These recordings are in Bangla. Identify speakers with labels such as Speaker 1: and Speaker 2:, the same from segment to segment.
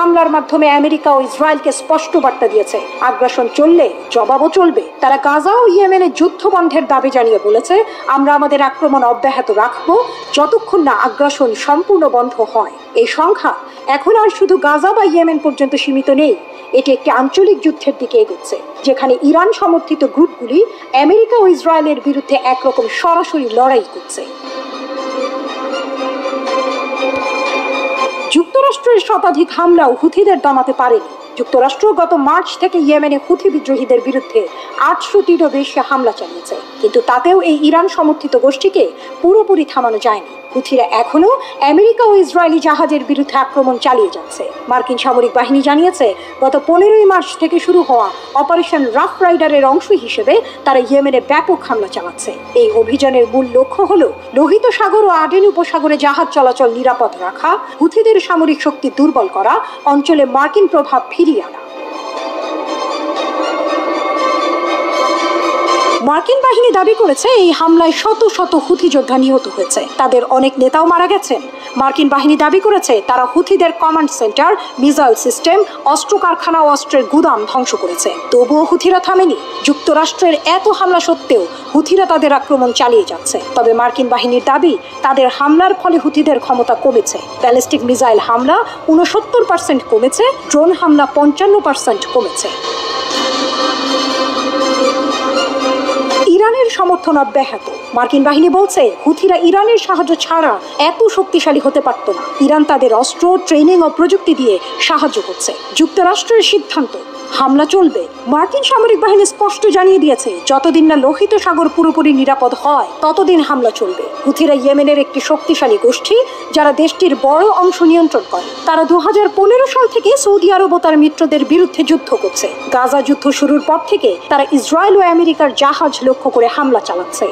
Speaker 1: হামলার মাধ্যমে আমেরিকা ও ইসরায়েলকে স্পষ্ট বার্তা দিয়েছে, আগ্রাসন চললে জবাবও চলবে। তারা গাজা ও ইয়েমেনের যুদ্ধ বন্ধের দাবি জানিয়ে বলেছে, আমরা আমাদের আক্রমণ অব্যাহত রাখবো যতক্ষণ না আগ্রাসন সম্পূর্ণ বন্ধ হয়। এই সংখ্যা এখন আর শুধু গাজা বা ইয়েমেন পর্যন্ত সীমিত নেই, এটি একটি আঞ্চলিক যুদ্ধের দিকে এগোচ্ছে, যেখানে ইরান সমর্থিত গ্রুপগুলি আমেরিকা ও ইসরায়েলের বিরুদ্ধে একরকম সরাসরি লড়াই করছে। যুক্তরাষ্ট্রের শতাধিক হামলাও হুথিদের দমাতে পারেনি। যুক্তরাষ্ট্র গত মার্চ থেকে ইয়েমেনে হুথি বিদ্রোহীদের বিরুদ্ধে 800টিরও বেশি হামলা চালিয়েছে, কিন্তু তাতেও এই ইরান সমর্থিত গোষ্ঠীকে পুরোপুরি থামানো যায়নি। হুথিরা এখনো আমেরিকা ও ইসরায়েলি জাহাজের বিরুদ্ধে আক্রমণ চালিয়ে যাচ্ছে। মার্কিন সামরিক বাহিনী জানিয়েছে, গত 15ই মার্চ থেকে শুরু হওয়া অপারেশন রাফ রাইডারের অংশ হিসেবে তারা ইয়েমেনে ব্যাপক হামলা চালাচ্ছে। এই অভিযানের মূল লক্ষ্য হলো লোহিত সাগর ও আডেন উপসাগরে জাহাজ চলাচল নিরাপদ রাখা, হুথিদের সামরিক শক্তি দুর্বল করা, অঞ্চলে মার্কিন প্রভাব ফিরিয়ে আনা। মার্কিন বাহিনী দাবি করেছে, এই হামলায় শত শত হুথি যোদ্ধা নিহত হয়েছে, তাদের অনেক নেতাও মারা গেছেন। মার্কিন বাহিনী দাবি করেছে, তারা হুথিদের কমান্ড সেন্টার, মিসাইল সিস্টেম, অস্ত্র কারখানা ও অস্ত্রের গুদাম ধ্বংস করেছে। তবুও হুথিরা থামেনি। যুক্তরাষ্ট্রের এত হামলা সত্ত্বেও হুথিরা তাদের আক্রমণ চালিয়ে যাচ্ছে। তবে মার্কিন বাহিনীর দাবি, তাদের হামলার ফলে হুথিদের ক্ষমতা কমেছে। ব্যালিস্টিক মিসাইল হামলা 69% কমেছে, ড্রোন হামলা 55% কমেছে। ইরানের সমর্থন অব্যাহত। মার্কিন বাহিনী বলছে, হুথিরা ইরানের সাহায্য ছাড়া এত শক্তিশালী হতে পারত না। ইরান তাদের অস্ত্র, ট্রেনিং ও প্রযুক্তি দিয়ে সাহায্য করছে। যুক্তরাষ্ট্রের সিদ্ধান্ত, হামলা চলবে। মার্কিন সামরিক বাহিনী স্পষ্ট জানিয়ে দিয়েছে, যতদিন না লোহিত সাগর পুরোপুরি নিরাপদ হয় ততদিন হামলা চলবে। হুথিরা ইয়েমেনের একটি শক্তিশালী গোষ্ঠী, যারা দেশটির বড় অংশ নিয়ন্ত্রণ করে। তারা 2015 সাল থেকে সৌদি আরব ও তার মিত্রদের বিরুদ্ধে যুদ্ধ করছে। গাজা যুদ্ধ শুরুর পর থেকে তারা ইসরায়েল ও আমেরিকার জাহাজ লক্ষ্য করে হামলা চালাচ্ছে।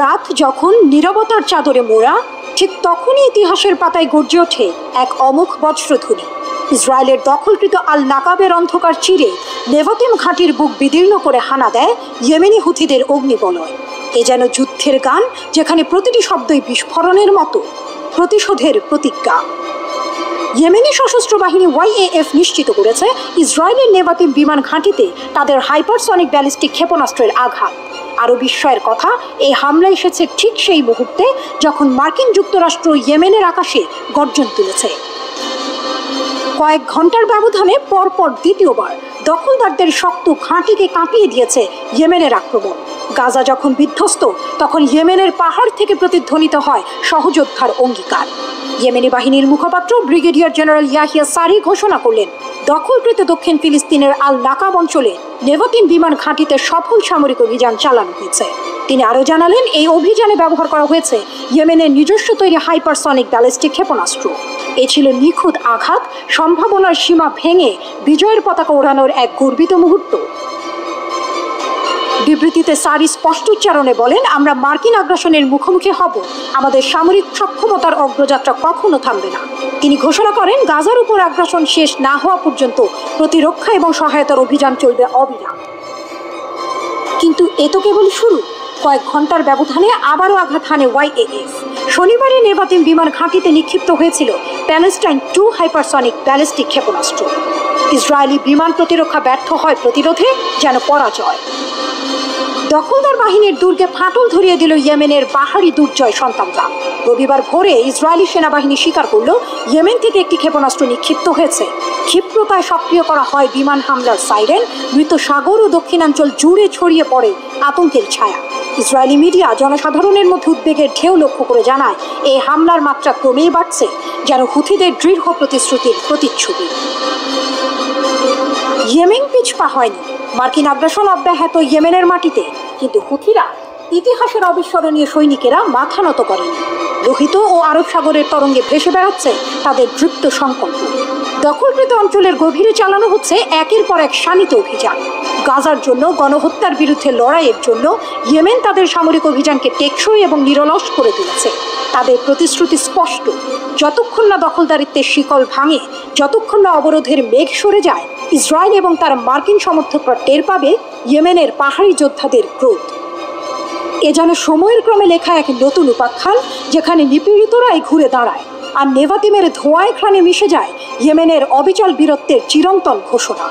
Speaker 1: রাত যখন নীরবতার চাদরে মোড়া, ঠিক তখনই ইতিহাসের পাতায় গর্জে ওঠে এক অমোঘ বজ্রধ্বনি। ইসরায়েলের দখলকৃত আল নাকাবের অন্ধকার চিরে নেভাতিম ঘাঁটির বুক বিদীর্ণ করে হানা দেয় ইয়েমেনি হুথিদের অগ্নিবলয়। এ যেন যুদ্ধের গান, যেখানে প্রতিটি শব্দই বিস্ফোরণের মতো, প্রতিশোধের প্রতিজ্ঞা। ইয়েমেনি সশস্ত্র বাহিনী YAF নিশ্চিত করেছে, ইসরায়েলের নেভাতিম বিমান ঘাঁটিতে তাদের হাইপারসনিক ব্যালিস্টিক ক্ষেপণাস্ত্রের আঘাত। আরও বিস্ময়ের কথা, এই হামলা এসেছে ঠিক সেই মুহূর্তে যখন মার্কিন যুক্তরাষ্ট্র ইয়েমেনের আকাশে গর্জন তুলেছে। কয়েক ঘন্টার ব্যবধানে পরপর দ্বিতীয়বার দখলদারদের শক্ত ঘাঁটিকে কাঁপিয়ে দিয়েছে ইয়েমেনের আক্রমণ। গাজা যখন বিধ্বস্ত, তখন ইয়েমেনের পাহাড় থেকে প্রতিধ্বনিত হয় সহযোদ্ধার অঙ্গীকার। ইয়েমেনি বাহিনীর মুখপাত্র ব্রিগেডিয়ার জেনারেল ইয়াহিয়া সারি ঘোষণা করলেন, দখলকৃত দক্ষিণ ফিলিস্তিনের আল নাকাব অঞ্চলে নেভাতিম বিমান ঘাঁটিতে সফল সামরিক অভিযান চালানো হয়েছে। তিনি আরও জানালেন, এই অভিযানে ব্যবহার করা হয়েছে ইয়েমেনের নিজস্ব তৈরি হাইপারসনিক ব্যালিস্টিক ক্ষেপণাস্ত্র। এ ছিল নিখুঁত আঘাত, সম্ভাবনার সীমা ভেঙে বিজয়ের পতাকা ওড়ানোর এক গর্বিত মুহূর্ত। বিবৃতিতে সারি স্পষ্ট উচ্চারণে বলেন, আমরা মার্কিন আগ্রাসনের মুখোমুখি হব, আমাদের সামরিক সক্ষমতার অগ্রযাত্রা কখনো থামবে না। তিনি ঘোষণা করেন, গাজার উপর আগ্রাসন শেষ না হওয়া পর্যন্ত প্রতিরক্ষা এবং সহায়তার অভিযান চলবে অবিরাম। কিন্তু এ তো কেবল শুরু। কয়েক ঘন্টার ব্যবধানে আবারও আঘাত হানে YAF। শনিবারে নেভাতিম বিমান ঘাঁটিতে নিক্ষিপ্ত হয়েছিল প্যালেস্টাইন 2 হাইপারসনিক ব্যালিস্টিক ক্ষেপণাস্ত্র। ইসরায়েলি বিমান প্রতিরক্ষা ব্যর্থ হয় প্রতিরোধে, যেন পরাজয়। দখলদার বাহিনীর দুর্গে ফাটল ধরিয়ে দিল ইয়েমেনের পাহাড়ি দুর্জয় সন্তানরা। রবিবার ভোরে ইসরায়েলি সেনাবাহিনী স্বীকার করল, ইয়েমেন থেকে একটি ক্ষেপণাস্ত্র নিক্ষিপ্ত হয়েছে। ক্ষিপ্রতায় সক্রিয় করা হয় বিমান হামলার সাইরেন। মৃত সাগর ও দক্ষিণাঞ্চল জুড়ে ছড়িয়ে পড়ে আতঙ্কের ছায়া। ইসরায়েলি মিডিয়া জনসাধারণের মধ্যে উদ্বেগের ঢেউ লক্ষ্য করে জানায়, এই হামলার মাত্রা ক্রমেই বাড়ছে, যেন হুথিদের দৃঢ় প্রতিশ্রুতির প্রতিচ্ছবি। ইয়েমেন পিছপা হয়নি। মার্কিন আগ্রাসন অব্যাহত ইয়েমেনের মাটিতে, কিন্তু হুথিরা, ইতিহাসের অবিস্মরণীয় সৈনিকেরা, মাথা নত করেনি। লোহিত ও আরব সাগরের তরঙ্গে ভেসে বেড়াচ্ছে তাদের দৃপ্ত সংকল্প। দখলকৃত অঞ্চলের গভীরে চালানো হচ্ছে একের পর এক শানিত অভিযান। গাজার জন্য, গণহত্যার বিরুদ্ধে লড়াইয়ের জন্য ইয়েমেন তাদের সামরিক অভিযানকে টেকসই এবং নিরলস করে তুলেছে। তাদের প্রতিশ্রুতি স্পষ্ট, যতক্ষণ না দখলদারিত্বের শিকল ভাঙে, যতক্ষণ না অবরোধের মেঘ সরে যায়, ইসরায়েল এবং তার মার্কিন সমর্থকরা টের পাবে ইয়েমেনের পাহাড়ি যোদ্ধাদের ক্রোধ। এ যেন সময়ের ক্রমে লেখা এক নতুন উপাখ্যান, যেখানে নিপীড়িতরাই ঘুরে দাঁড়ায় আর নেভাতিমের ধোঁয়ায় ঘ্রাণে মিশে যায় ইয়েমেনের অবিচল বীরত্বের চিরন্তন ঘোষণা।